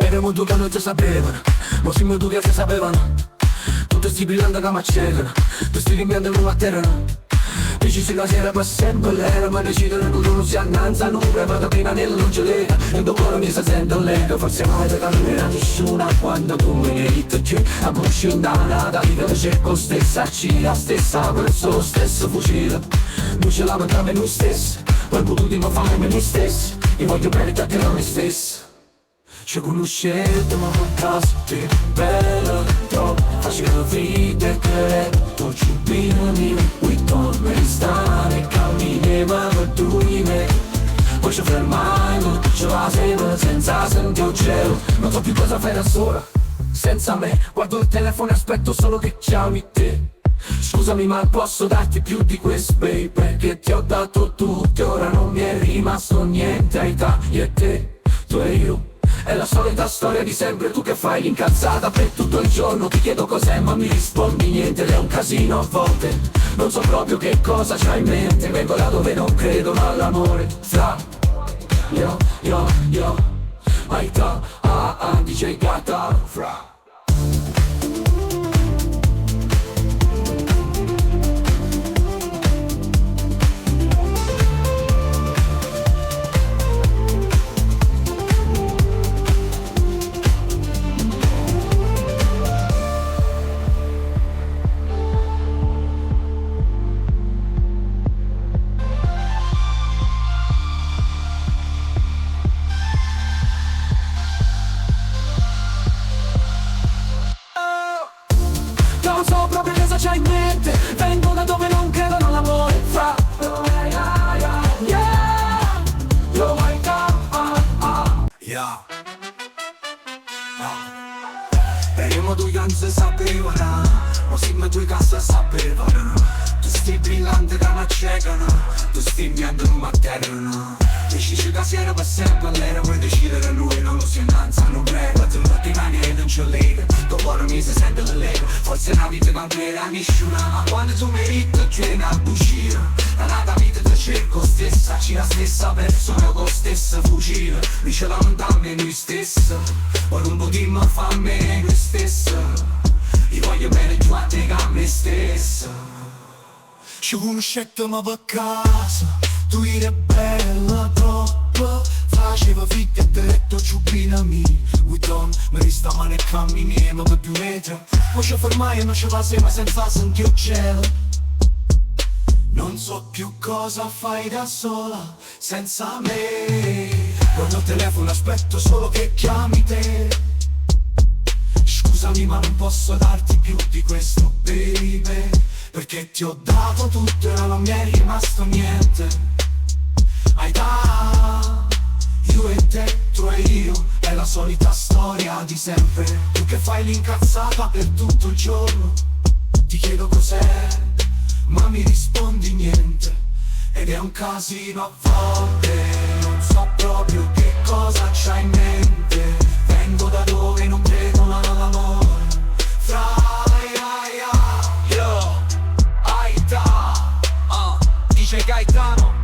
Erano due che non già sapevano, ma siamo due che si sapevano. Tutti sti brillanti che mi accecano, tutti sti rimpianti che mi atterrano. Dici se la sera per sempre l'era, ma decidono che non si annanza. Non prepara prima non ce l'era, e dopo mi si sente l'era. Forse mai te cammina nessuna quando tu mi hai detto che a prescindere da vita cerco stessa ci la stessa verso lo stesso fucile. Non ce l'amo tra me noi stessi, per l'ultimo fare me noi stessi. Io voglio bene che non me stesso. Ci conoscete ma per caso ti bella troppo. Faccio vita che tu ci bini. We don't me stare cammini ma per tu di me. Poi ci fermai, non ce la sera senza sentire il cielo. Non so più cosa fare da sola, senza me. Guardo il telefono e aspetto solo che chiami te. Scusami ma posso darti più di questo baby, perché ti ho dato tutto, ora non mi è rimasto niente. Ai tagli e te, tu e io. È la solita storia di sempre, tu che fai l'incazzata per tutto il giorno. Ti chiedo cos'è ma mi rispondi niente, ed è un casino a volte. Non so proprio che cosa c'hai in mente. Vengo da dove non credono all'amore. Fra io Aita, DJ Gata. Fra non so proprio cosa c'hai in mente. Vengo da dove non credono all'amore. Fra Yo my God, yeah. Prima due anni si sapevano, ma siamo due case sapevano. Tu stai brillante che mi accecano, tu stai impiando non mi atterrano. Decisi che sera per sempre l'era, vuoi decidere lui non lo si innanza, non prego. Tu ti mani e non c'è lega, dopo ora mi si sente la lega. Forse una vita non era nessuna, ma quando tu mi rito c'è una bucina. La nata vita ti cerco stessa, c'è la stessa persona con stessa fucile. Mi ce la montanna noi stessa, poi non potremmo fare me noi stessa. Io voglio bene giù a te che a me stessa. Ci conoscetto per casa, tu eri bella troppo. Faceva fitta e detto ciubinami. Udon, mi ristavano e camminiamo per 2 metri. Poi ci fermai e non ci paseva senza sentire il cielo. Non so più cosa fai da sola senza me. Guardo il telefono, aspetto solo che chiami te. Scusami ma non posso darti più di questo baby, perché ti ho dato tutto e non mi è rimasto niente. Hai da io e te, tu e io, è la solita storia di sempre. Tu che fai l'incazzata per tutto il giorno. Ti chiedo cos'è, ma mi rispondi niente. Ed è un casino a volte, non so proprio che cosa c'hai in mente. Vengo da dove non credono all'amore. Fra yo, Aita, dice Gaetano.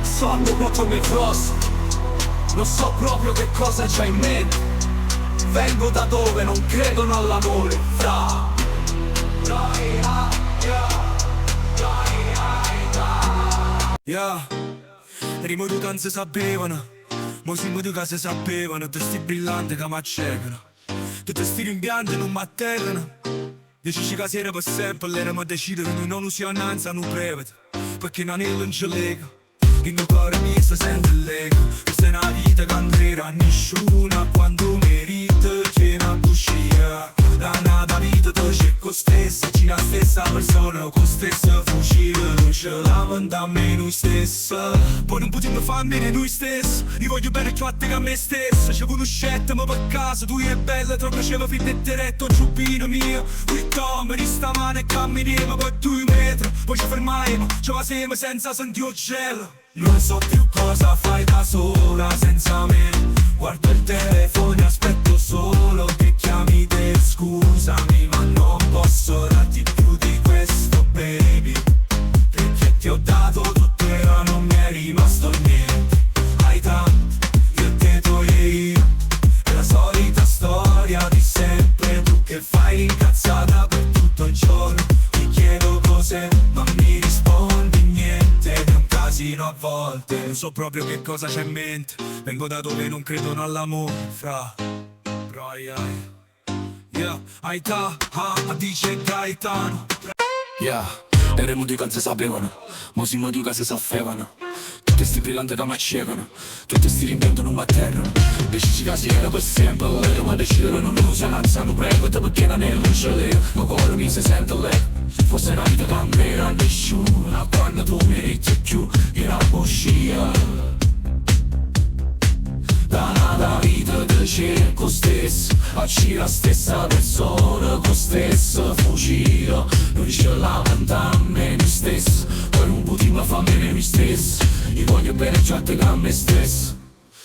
Sono come cross, non so proprio che cosa c'hai in mente. Vengo da dove non credono all'amore. Fra rimo tu non si sapevano, mo siamo due che si sapevano. Tutti sti brillanti che mi accecano, tutti sti rimpianti non mi atterrano. Dici che sera per sempre l'era ma decidere noi non usiamo innanzi a non prevede, perché non è non ce lega. Che mio cuore mi sta sente lega. Questa è una vita che non crede a nessuna, quando merita c'è una buscia. Da una vita ti cerco stessa, c'è la stessa persona con stessa fucile. Non ce la mandiamo noi stessa, poi non potremmo fare bene noi stessi. Io voglio bene più a te che a me stessa. Ci conoscetto per caso, tu è bella, troppo piaceva finire diretto a giubbino mio. Qui mi rista mano e camminiamo per 2 metri. Poi ci fermiamo, ci pasemo senza sentire il cielo. Non so più cosa fai da sola senza me. Guardo il telefono e aspetto solo che chiami te. Scusami ma non posso darti più di questo baby, perché ti ho dato tutto e ora non mi è rimasto niente. casino a volte. Non so proprio che cosa c'è in mente. Vengo da dove non credono all'amore, fra. Yeah, Aita, dice Gaetano. Yeah, le musiche si sapevano, mo si musica si saffevano. Tutti sti brillanti che mi accecano, tutti sti rimpianti non mi atterrano. Decisi casi era per sempre, ma decidere non lo si alzano. Prego te perché non è un cielo, ma cuore mi si sente lei. Forse una vita che non era nessuno, quando tu mi dici più, era uscita. Da una vita del circo stesso, oggi la stessa persona con stessa fucina. Non ce la mandanno noi stesso, poi non potevo fare noi stesso. Io voglio bene già te che a me stesso.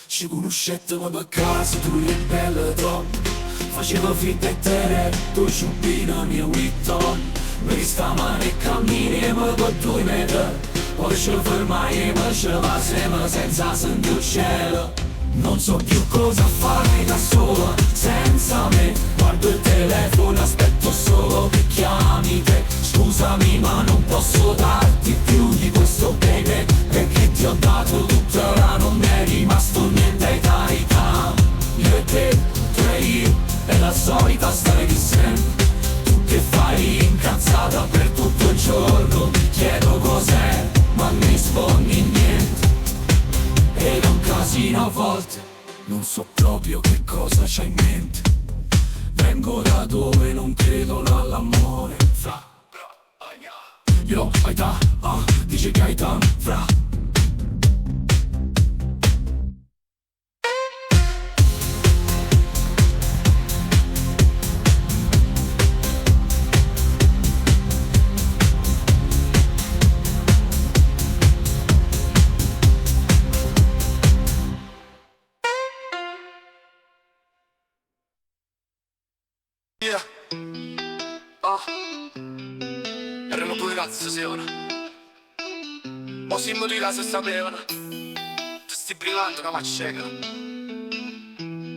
Ci conoscetto per caso, tu eri bella troppo. Faceva finta e te, tu ciubina mia Witton. Mi stamane e cammini e mi con 2 metri. Poi ci fermai e mi ce la sembra senza sentire il cielo. Non so più cosa fare da sola, senza me. Guardo il telefono, aspetto solo che chiami te. Scusami ma non posso darti più di questo baby, perché ti ho dato tutto e ora non mi è rimasto niente ai carica. Io e te, tu e io, è la solita storia di sempre. Tu che fai incazzata per tutto il giorno, ti chiedo cos'è, ma mi rispondi niente. Ed è un casino a volte, non so proprio che cosa c'hai in mente. Vengo da dove non credono all'amore, fra. Yo, Aita, dice Gaetano, fra. Yeah. Erano 2 ragazzi stasera. Mo si musica si sapevano. Tu stai brillando che mi accecano.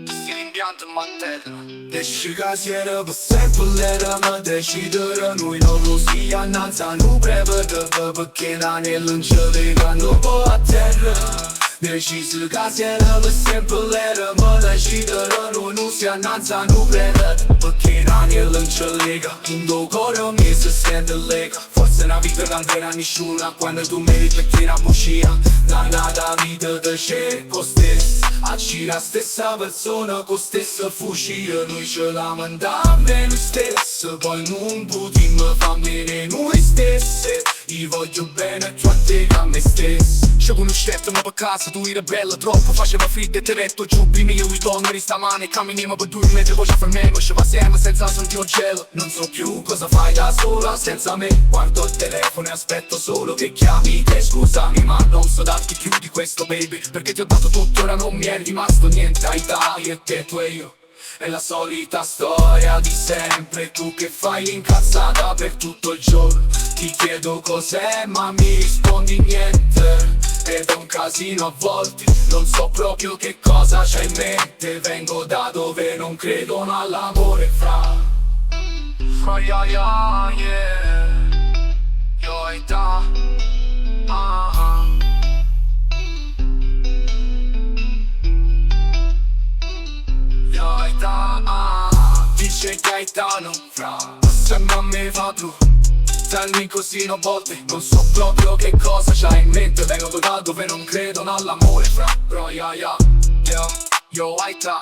Tu stai rimpianto mi atterrano. Desci casiera per sempre l'era ma decidere noi non lo si annanza. Non prevedeva perché non è l'angelo che non può a terra. Decisi casiera per sempre l'era ma decidere noi non si annanza. Non prevedeva perché non è l'angelo che in cuore mi si sente lega. Forse una vita che non era nessuna quando tu mi dici perché era buccia. Una vita che cerco stesso, oggi la stessa persona con stessa fucile. Noi ce la mandiamo noi stessi, poi non potremmo far bene noi stessi. Io voglio bene tu a te che a me stesso. Ci conoscetto ma per caso tu eri bella troppo. Faceva freddo e te metto giù prima io ritorno eri stamane. Camminiamo per 2 metri poi ci fermiamo. Ci passiamo senza sentire il cielo. Non so più cosa fai da sola senza me. Guardo il telefono e aspetto solo che chiami te. Scusami ma non so darti più di questo baby, perché ti ho dato tutto ora non mi è rimasto niente ai tagli. E te tu e io è la solita storia di sempre. Tu che fai l'incazzata per tutto il giorno. Ti chiedo cos'è ma mi rispondi niente. Ed è un casino a volte, non so proprio che cosa c'hai in mente. Vengo da dove non credono all'amore, fra. Yeah. Yo, Aita, Yo, Aita, dice Gaetano, fra. Sembra a me fa tu. Stanni così a volte, non so proprio che cosa c'hai in mente. Vengo da dove non credono all'amore, fra. Yo, Aita.